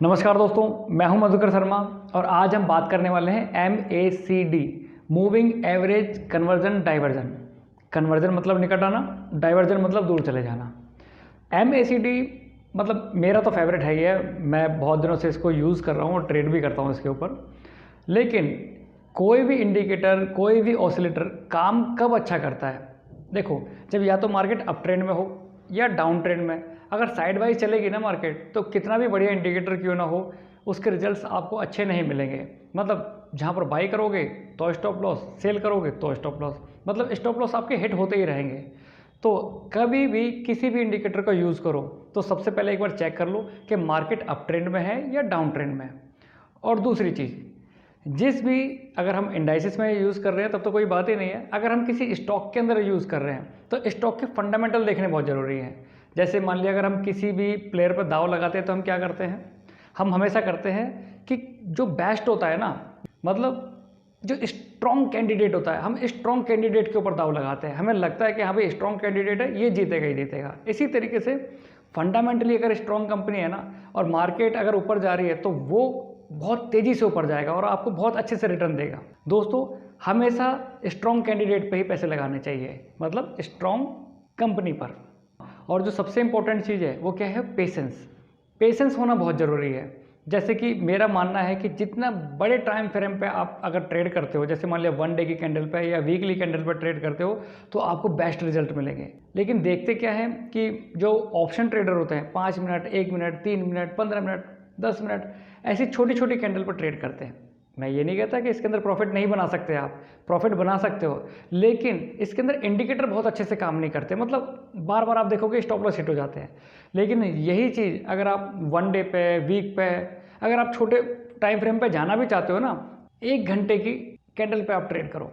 नमस्कार दोस्तों, मैं हूं मधुकर शर्मा और आज हम बात करने वाले हैं MACD, moving average conversion diversion. Conversion मतलब निकट आना, डाइवर्जन मतलब दूर चले जाना। MACD मतलब मेरा तो फेवरेट है ये, मैं बहुत दिनों से इसको यूज़ कर रहा हूँ और ट्रेड भी करता हूँ इसके ऊपर। लेकिन कोई भी इंडिकेटर, कोई भी ऑसिलेटर काम कब अच्छा करता है? देखो, जब या तो मार्केट अप ट्रेंड में हो या डाउन ट्रेंड में। अगर साइड वाइज चलेगी ना मार्केट, तो कितना भी बढ़िया इंडिकेटर क्यों ना हो, उसके रिजल्ट्स आपको अच्छे नहीं मिलेंगे। मतलब जहाँ पर बाई करोगे तो स्टॉप लॉस, सेल करोगे तो स्टॉप लॉस, मतलब स्टॉप लॉस आपके हिट होते ही रहेंगे। तो कभी भी किसी भी इंडिकेटर का यूज़ करो तो सबसे पहले एक बार चेक कर लो कि मार्केट अप ट्रेंड में है या डाउन ट्रेंड में है। और दूसरी चीज़, जिस भी अगर हम इंडाइसिस में यूज़ कर रहे हैं तब तो कोई बात ही नहीं है। अगर हम किसी स्टॉक के अंदर यूज़ कर रहे हैं तो स्टॉक के फंडामेंटल देखने बहुत ज़रूरी हैं। जैसे मान लिया अगर हम किसी भी प्लेयर पर दाव लगाते हैं तो हम क्या करते हैं, हम हमेशा करते हैं कि जो बेस्ट होता है ना, मतलब जो स्ट्रॉन्ग कैंडिडेट होता है, हम स्ट्रॉन्ग कैंडिडेट के ऊपर दाव लगाते हैं। हमें लगता है कि हाँ भाई स्ट्रॉन्ग कैंडिडेट है, ये जीतेगा ही जीतेगा। इसी तरीके से फंडामेंटली अगर स्ट्रॉन्ग कंपनी है ना और मार्केट अगर ऊपर जा रही है तो वो बहुत तेज़ी से ऊपर जाएगा और आपको बहुत अच्छे से रिटर्न देगा। दोस्तों, हमेशा स्ट्रॉन्ग कैंडिडेट पे ही पैसे लगाने चाहिए, मतलब स्ट्रॉन्ग कंपनी पर। और जो सबसे इंपॉर्टेंट चीज़ है वो क्या है? पेशेंस। पेशेंस होना बहुत ज़रूरी है। जैसे कि मेरा मानना है कि जितना बड़े टाइम फ्रेम पे आप अगर ट्रेड करते हो, जैसे मान लिया 1 डे की कैंडल पे या वीकली कैंडल पर ट्रेड करते हो, तो आपको बेस्ट रिजल्ट मिलेंगे। लेकिन देखते क्या है कि जो ऑप्शन ट्रेडर होते हैं 5 minute, 1 minute, 3 minute, 15 minute, 10 minute, ऐसी छोटी छोटी कैंडल पर ट्रेड करते हैं। मैं ये नहीं कहता कि इसके अंदर प्रॉफिट नहीं बना सकते, आप प्रॉफिट बना सकते हो, लेकिन इसके अंदर इंडिकेटर बहुत अच्छे से काम नहीं करते। मतलब बार बार आप देखोगे स्टॉप लॉस हिट हो जाते हैं। लेकिन यही चीज़ अगर आप 1 डे पे, वीक पे, अगर आप छोटे टाइम फ्रेम पे जाना भी चाहते हो ना, 1 घंटे की कैंडल पे आप ट्रेड करो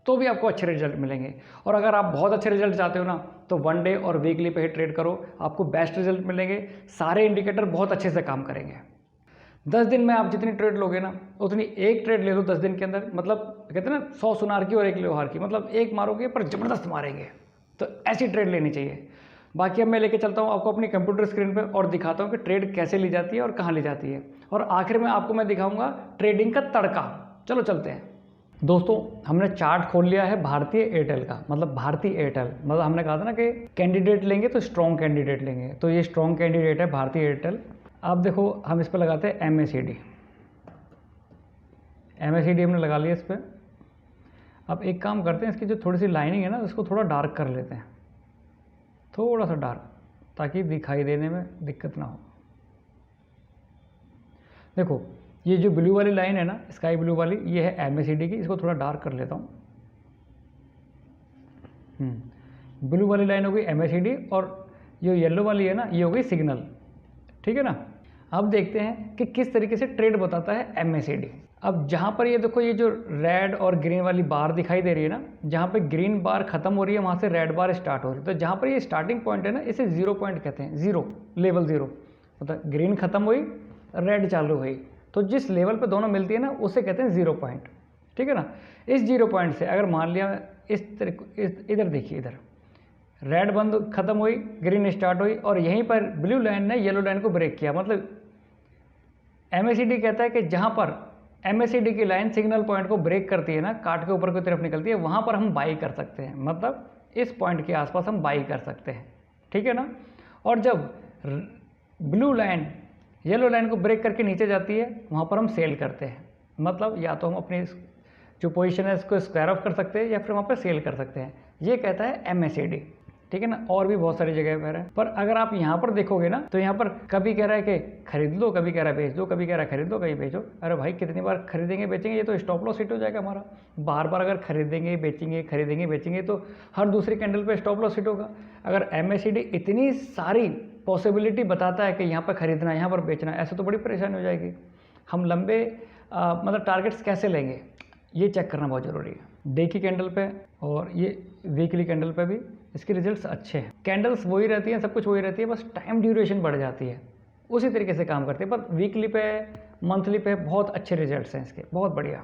तो भी आपको अच्छे रिजल्ट मिलेंगे। और अगर आप बहुत अच्छे रिजल्ट चाहते हो ना, तो 1 डे और वीकली पे ही ट्रेड करो, आपको बेस्ट रिजल्ट मिलेंगे। सारे इंडिकेटर बहुत अच्छे से काम करेंगे। 10 दिन में आप जितनी ट्रेड लोगे ना, उतनी एक ट्रेड ले लो 10 दिन के अंदर, मतलब कहते हैं ना 100 सुनार की और 1 लोहार की, मतलब एक मारोगे पर ज़बरदस्त मारेंगे। तो ऐसी ट्रेड लेनी चाहिए। बाकी अब मैं लेके चलता हूँ आपको अपनी कंप्यूटर स्क्रीन पे और दिखाता हूँ कि ट्रेड कैसे ली जाती है और कहाँ ली जाती है। और आखिर में आपको मैं दिखाऊंगा ट्रेडिंग का तड़का। चलो चलते हैं। दोस्तों, हमने चार्ट खोल लिया है भारतीय एयरटेल का, मतलब भारतीय एयरटेल, मतलब हमने कहा था ना कि कैंडिडेट लेंगे तो स्ट्रॉन्ग कैंडिडेट लेंगे, तो ये स्ट्रॉन्ग कैंडिडेट है भारतीय एयरटेल। अब देखो, हम इस पर लगाते हैं MACD। MACD हमने लगा लिया इस पर। अब एक काम करते हैं, इसकी जो थोड़ी सी लाइनिंग है ना, उसको थोड़ा डार्क कर लेते हैं, थोड़ा सा डार्क, ताकि दिखाई देने में दिक्कत ना हो। देखो, ये जो ब्लू वाली लाइन है ना, स्काई ब्लू वाली, ये है MACD की। इसको थोड़ा डार्क कर लेता हूँ। ब्लू वाली लाइन हो गई MACD और जो येलो वाली है ना, ये हो गई सिग्नल। ठीक है ना। अब देखते हैं कि किस तरीके से ट्रेड बताता है MACD। अब जहाँ पर ये देखो, ये जो रेड और ग्रीन वाली बार दिखाई दे रही है ना, जहाँ पे ग्रीन बार खत्म हो रही है वहाँ से रेड बार स्टार्ट हो रही है। तो जहाँ पर ये स्टार्टिंग पॉइंट है ना, इसे 0 पॉइंट कहते हैं, जीरो, लेवल 0। मतलब ग्रीन खत्म हुई, रेड चालू हुई, तो जिस लेवल पे दोनों मिलती है ना, उसे कहते हैं 0 पॉइंट। ठीक है ना। इस 0 पॉइंट से अगर मान लिया इस इधर देखिए, इधर रेड बंद खत्म हुई, ग्रीन स्टार्ट हुई और यहीं पर ब्लू लाइन ने येलो लाइन को ब्रेक किया। मतलब MACD कहता है कि जहां पर MACD की लाइन सिग्नल पॉइंट को ब्रेक करती है ना, काट के ऊपर की तरफ निकलती है, वहां पर हम बाई कर सकते हैं। मतलब इस पॉइंट के आसपास हम बाई कर सकते हैं। ठीक है ना। और जब ब्लू लाइन येलो लाइन को ब्रेक करके नीचे जाती है, वहां पर हम सेल करते हैं। मतलब या तो हम अपनी जो पोजीशन है इसको स्क्वायर ऑफ कर सकते हैं या फिर वहाँ पर सेल कर सकते हैं। ये कहता है MACD। ठीक है ना। और भी बहुत सारी जगह पर है, पर अगर आप यहाँ पर देखोगे ना, तो यहाँ पर कभी कह रहा है कि खरीद लो, कभी कह रहा है बेच दो, कभी कह रहा है खरीद लो, कभी बेचो। अरे भाई, कितनी बार खरीदेंगे बेचेंगे? ये तो स्टॉप लॉस हिट हो जाएगा हमारा। बार बार अगर खरीदेंगे बेचेंगे, खरीदेंगे बेचेंगे, तो हर दूसरी कैंडल पे स्टॉप लॉस हिट होगा। अगर MACD इतनी सारी पॉसिबिलिटी बताता है कि यहाँ पर खरीदना, यहाँ पर बेचना, ऐसे तो बड़ी परेशानी हो जाएगी। हम लंबे मतलब टारगेट्स कैसे लेंगे, ये चेक करना बहुत ज़रूरी है। डे की कैंडल पे और ये वीकली कैंडल पे भी इसके रिजल्ट्स अच्छे हैं। कैंडल्स वही रहती हैं, सब कुछ वही रहती है, बस टाइम ड्यूरेशन बढ़ जाती है, उसी तरीके से काम करती है। पर वीकली पे, मंथली पे बहुत अच्छे रिजल्ट्स हैं इसके, बहुत बढ़िया।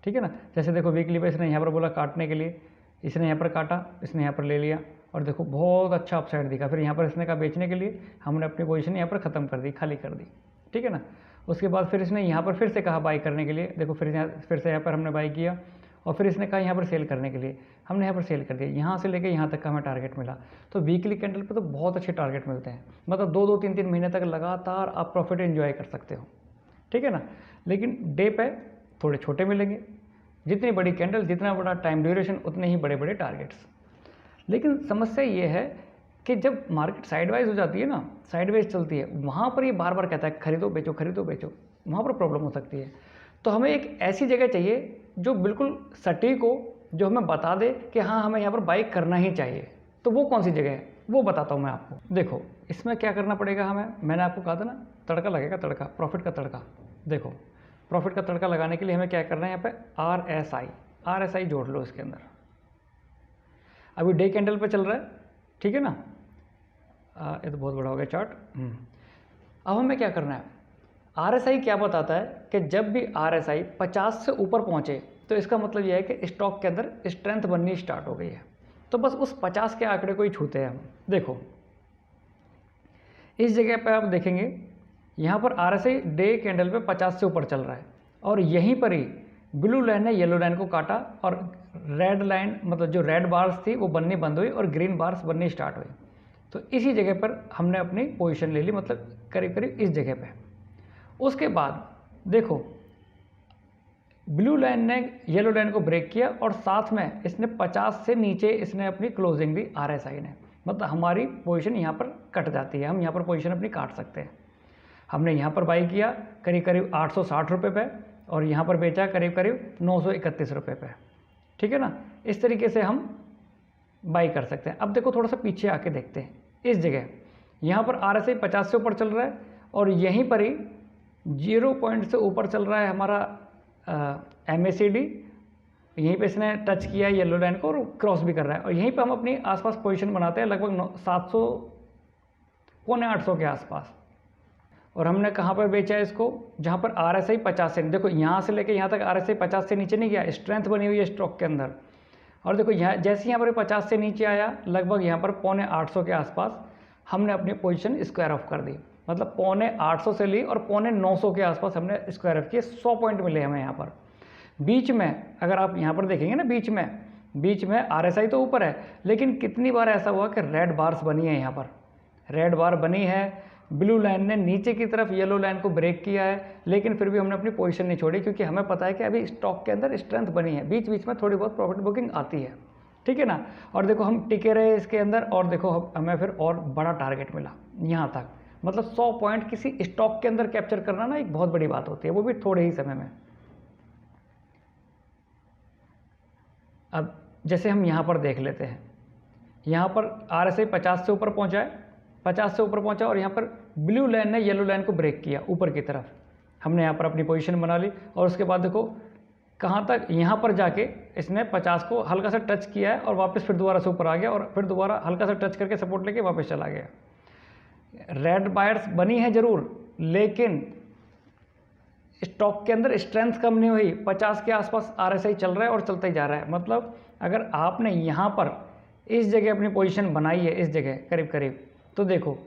ठीक है ना। जैसे देखो, वीकली पे इसने यहाँ पर बोला काटने के लिए, इसने यहाँ पर काटा, इसने यहाँ पर ले लिया और देखो बहुत अच्छा अपसाइड दिखा। फिर यहाँ पर इसने कहा बेचने के लिए, हमने अपनी पोजीशन यहाँ पर ख़त्म कर दी, खाली कर दी। ठीक है ना। उसके बाद फिर इसने यहाँ पर फिर से कहा बाई करने के लिए, देखो फिर से यहाँ पर हमने बाई किया और फिर इसने कहा यहाँ पर सेल करने के लिए, हमने यहाँ पर सेल कर दिया। यहाँ से लेके यहाँ तक का हमें टारगेट मिला। तो वीकली कैंडल पे तो बहुत अच्छे टारगेट मिलते हैं, मतलब 2-2 3-3 महीने तक लगातार आप प्रॉफिट एंजॉय कर सकते हो, ठीक है ना। लेकिन डे पे थोड़े छोटे मिलेंगे, जितनी बड़ी कैंडल जितना बड़ा टाइम ड्यूरेशन उतने ही बड़े बड़े टारगेट्स। लेकिन समस्या ये है कि जब मार्केट साइडवाइज हो जाती है ना, साइडवाइज चलती है, वहाँ पर ये बार बार कहता है खरीदो बेचो खरीदो बेचो, वहाँ पर प्रॉब्लम हो सकती है। तो हमें एक ऐसी जगह चाहिए जो बिल्कुल सटीक हो, जो हमें बता दे कि हाँ हमें यहाँ पर बाई करना ही चाहिए। तो वो कौन सी जगह है वो बताता हूँ मैं आपको। देखो इसमें क्या करना पड़ेगा हमें, मैंने आपको कहा था ना तड़का लगेगा, तड़का प्रॉफिट का तड़का। देखो प्रॉफिट का तड़का लगाने के लिए हमें क्या करना है, यहाँ पे RSI जोड़ लो इसके अंदर। अभी डे कैंडल पे चल रहा है, ठीक है ना। ये तो बहुत बड़ा हो गया चार्ट। अब हमें क्या करना है, RSI क्या बताता है कि जब भी RSI 50 से ऊपर पहुंचे तो इसका मतलब यह है कि स्टॉक के अंदर स्ट्रेंथ बननी स्टार्ट हो गई है। तो बस उस 50 के आंकड़े को ही छूते हैं हम। देखो इस जगह पे आप देखेंगे यहाँ पर RSI डे कैंडल पे 50 से ऊपर चल रहा है और यहीं पर ही ब्लू लाइन ने येलो लाइन को काटा और रेड लाइन मतलब जो रेड बार्स थी वो बननी बंद हुई और ग्रीन बार्स बननी स्टार्ट हुई। तो इसी जगह पर हमने अपनी पोजीशन ले ली, मतलब करीब करीब इस जगह पे। उसके बाद देखो ब्लू लाइन ने येलो लाइन को ब्रेक किया और साथ में इसने 50 से नीचे इसने अपनी क्लोजिंग दी RSI ने, मतलब हमारी पोजीशन यहाँ पर कट जाती है, हम यहाँ पर पोजीशन अपनी काट सकते हैं। हमने यहाँ पर बाई किया करीब करीब 860 रुपये पे और यहाँ पर बेचा करीब करीब 931 रुपये पे, ठीक है ना। इस तरीके से हम बाई कर सकते हैं। अब देखो थोड़ा सा पीछे आके देखते हैं, इस जगह यहाँ पर RSI 50 से ऊपर चल रहा है और यहीं पर ही 0 पॉइंट से ऊपर चल रहा है हमारा MACD। यहीं पे इसने टच किया है येलो लाइन को और क्रॉस भी कर रहा है और यहीं पे हम अपनी आसपास पोजीशन बनाते हैं लगभग 700 पौने 800 के आसपास। और हमने कहाँ पर बेचा है इसको, जहाँ पर RSI 50 से, देखो यहाँ से लेके यहाँ तक RSI 50 से नीचे नहीं गया, स्ट्रेंथ बनी हुई है स्टॉक के अंदर। और देखो यहाँ जैसे यहाँ पर 50 से नीचे आया लगभग यहाँ पर पौने 800 के आसपास हमने अपनी पोजीशन स्क्वायर ऑफ कर दी, मतलब पौने 800 से ली और पौने 900 के आसपास हमने स्क्वायर ऑफ किए। 100 पॉइंट मिले हमें यहाँ पर। बीच में अगर आप यहाँ पर देखेंगे ना, बीच में RSI तो ऊपर है, लेकिन कितनी बार ऐसा हुआ कि रेड बार्स बनी है, यहाँ पर रेड बार बनी है, ब्लू लाइन ने नीचे की तरफ येलो लाइन को ब्रेक किया है, लेकिन फिर भी हमने अपनी पोजीशन नहीं छोड़ी क्योंकि हमें पता है कि अभी स्टॉक के अंदर स्ट्रेंथ बनी है, बीच बीच में थोड़ी बहुत प्रॉफिट बुकिंग आती है, ठीक है ना। और देखो हम टिके रहे इसके अंदर और देखो हमें फिर और बड़ा टारगेट मिला यहाँ तक, मतलब 100 पॉइंट किसी स्टॉक के अंदर कैप्चर करना ना एक बहुत बड़ी बात होती है, वो भी थोड़े ही समय में। अब जैसे हम यहाँ पर देख लेते हैं, यहाँ पर RSI 50 से ऊपर पहुँचा है, 50 से ऊपर पहुँचा और यहाँ पर ब्लू लाइन ने येलो लाइन को ब्रेक किया ऊपर की तरफ। हमने यहाँ पर अपनी पोजीशन बना ली और उसके बाद देखो कहाँ तक, यहाँ पर जाके इसने 50 को हल्का सा टच किया है और वापस फिर दोबारा से ऊपर आ गया और फिर दोबारा हल्का सा टच करके सपोर्ट लेके वापस चला गया। रेड बायर्स बनी है ज़रूर, लेकिन स्टॉक के अंदर स्ट्रेंथ कम नहीं हुई। 50 के आसपास RSI चल रहा है और चलता ही जा रहा है। मतलब अगर आपने यहाँ पर इस जगह अपनी पोजीशन बनाई है, इस जगह करीब करीब, तो देखो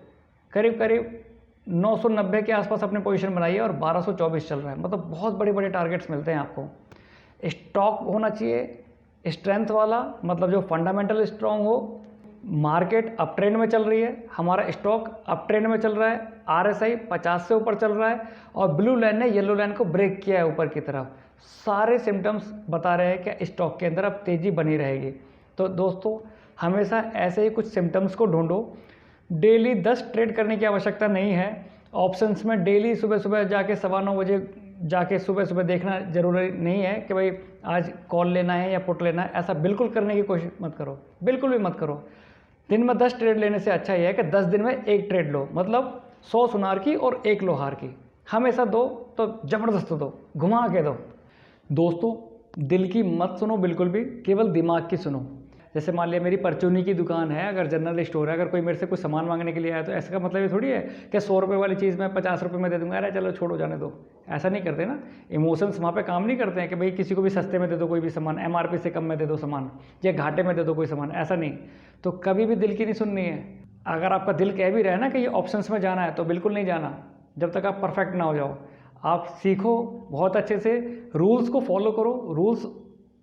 करीब करीब 990 के आसपास अपनी पोजीशन बनाई है और 1224 चल रहा है, मतलब बहुत बड़े बड़े टारगेट्स मिलते हैं आपको। स्टॉक होना चाहिए स्ट्रेंथ वाला, मतलब जो फंडामेंटल स्ट्रॉन्ग हो, मार्केट अप ट्रेंड में चल रही है, हमारा स्टॉक अप ट्रेंड में चल रहा है, RSI 50 से ऊपर चल रहा है और ब्लू लाइन ने येलो लाइन को ब्रेक किया है ऊपर की तरफ। सारे सिम्टम्स बता रहे हैं कि स्टॉक के अंदर अब तेज़ी बनी रहेगी। तो दोस्तों हमेशा ऐसे ही कुछ सिम्टम्स को ढूंढो। डेली 10 ट्रेड करने की आवश्यकता नहीं है। ऑप्शंस में डेली सुबह सुबह जाके 9:15 बजे जाके सुबह सुबह देखना जरूरी नहीं है कि भाई आज कॉल लेना है या पुट लेना है। ऐसा बिल्कुल करने की कोशिश मत करो, बिल्कुल भी मत करो। दिन में 10 ट्रेड लेने से अच्छा यह है कि 10 दिन में 1 ट्रेड लो, मतलब 100 सुनार की और 1 लोहार की। हमेशा दो तो ज़बरदस्त दो, घुमा के दो। दोस्तों दिल की मत सुनो बिल्कुल भी, केवल दिमाग की सुनो। जैसे मान लिया मेरी परचूनी की दुकान है, अगर जनरल स्टोर है, अगर कोई मेरे से कुछ सामान मांगने के लिए आया तो ऐसा का मतलब ये थोड़ी है कि 100 रुपये वाली चीज़ मैं 50 रुपये में दे दूंगा, अरे चलो छोड़ो जाने दो। ऐसा नहीं करते ना, इमोशंस वहाँ पे काम नहीं करते हैं कि भाई किसी को भी सस्ते में दे दो कोई भी सामान, MRP से कम में दे दो सामान या घाटे में दे दो कोई सामान, ऐसा नहीं। तो कभी भी दिल की नहीं सुननी है। अगर आपका दिल कह भी रहा है ना कि ये ऑप्शंस में जाना है तो बिल्कुल नहीं जाना, जब तक आप परफेक्ट ना हो जाओ। आप सीखो बहुत अच्छे से, रूल्स को फॉलो करो। रूल्स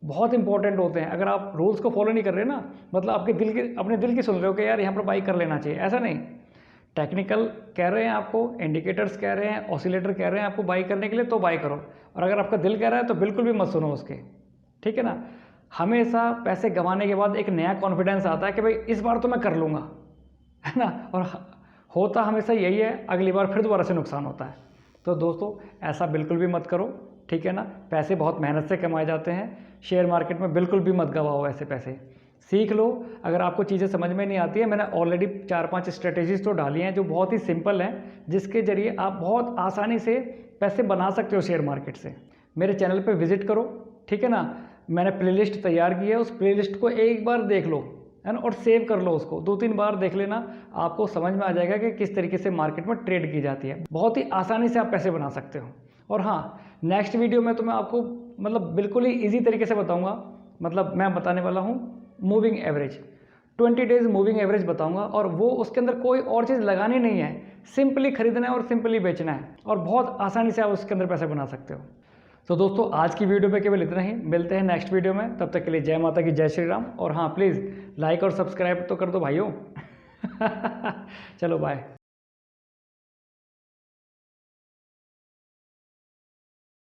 बहुत इंपॉर्टेंट होते हैं। अगर आप रूल्स को फॉलो नहीं कर रहे ना, मतलब आपके दिल की, अपने दिल की सुन रहे हो कि यार यहाँ पर बाई कर लेना चाहिए, ऐसा नहीं। टेक्निकल कह रहे हैं आपको, इंडिकेटर्स कह रहे हैं, ऑसिलेटर कह रहे हैं आपको बाई करने के लिए, तो बाई करो। और अगर आपका दिल कह रहा है तो बिल्कुल भी मत सुनो उसके, ठीक है ना। हमेशा पैसे गंवाने के बाद एक नया कॉन्फिडेंस आता है कि भाई इस बार तो मैं कर लूँगा, है ना। और होता हमेशा यही है, अगली बार फिर दोबारा से नुकसान होता है। तो दोस्तों ऐसा बिल्कुल भी मत करो, ठीक है ना। पैसे बहुत मेहनत से कमाए जाते हैं, शेयर मार्केट में बिल्कुल भी मत गवाओ ऐसे पैसे। सीख लो। अगर आपको चीज़ें समझ में नहीं आती है, मैंने ऑलरेडी 4-5 स्ट्रेटेजीज तो डाली हैं जो बहुत ही सिंपल हैं, जिसके ज़रिए आप बहुत आसानी से पैसे बना सकते हो शेयर मार्केट से। मेरे चैनल पे विज़िट करो, ठीक है ना। मैंने प्लेलिस्ट तैयार की है, उस प्लेलिस्ट को एक बार देख लो, है ना, और सेव कर लो उसको। 2-3 बार देख लेना, आपको समझ में आ जाएगा कि किस तरीके से मार्केट में ट्रेड की जाती है। बहुत ही आसानी से आप पैसे बना सकते हो। और हाँ, नेक्स्ट वीडियो में तो मैं आपको मतलब बिल्कुल ही ईजी तरीके से बताऊंगा। मतलब मैं बताने वाला हूँ moving average, 20 days moving average बताऊंगा, और वो उसके अंदर कोई और चीज़ लगानी नहीं है, सिंपली खरीदना है और सिंपली बेचना है, और बहुत आसानी से आप उसके अंदर पैसे बना सकते हो। तो दोस्तों आज की वीडियो पे केवल इतना ही, मिलते हैं नेक्स्ट वीडियो में। तब तक के लिए जय माता की, जय श्री राम। और हाँ, प्लीज़ लाइक और सब्सक्राइब तो कर दो भाइयों। चलो बाय।